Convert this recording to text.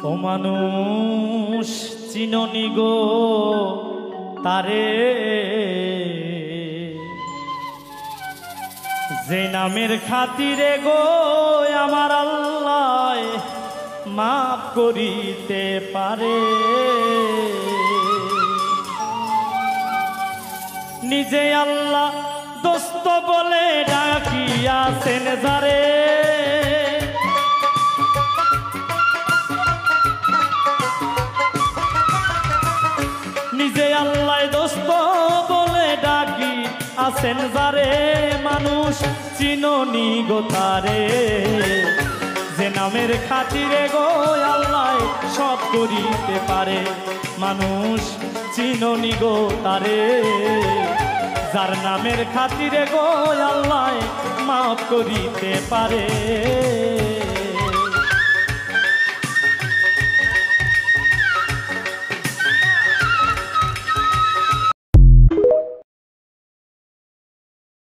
ও মানুষ চিননি গো তারে, যে নামের খাতিরে গো আমার আল্লাহ মাফ করিতে পারে। নিজে আল্লাহ দোস্ত বলে ডাকিয়াছেন যারে, নিজে আল্লাহ দোস্ত বলে ডাকি আছেন যারে, মানুষ চিননি গো তারে, যে নামের খাতিরে গো আল্লাহ সব করিতে পারে। মানুষ চিননি গো তারে, যার নামের খাতিরে গো আল্লাহ মাফ করিতে পারে।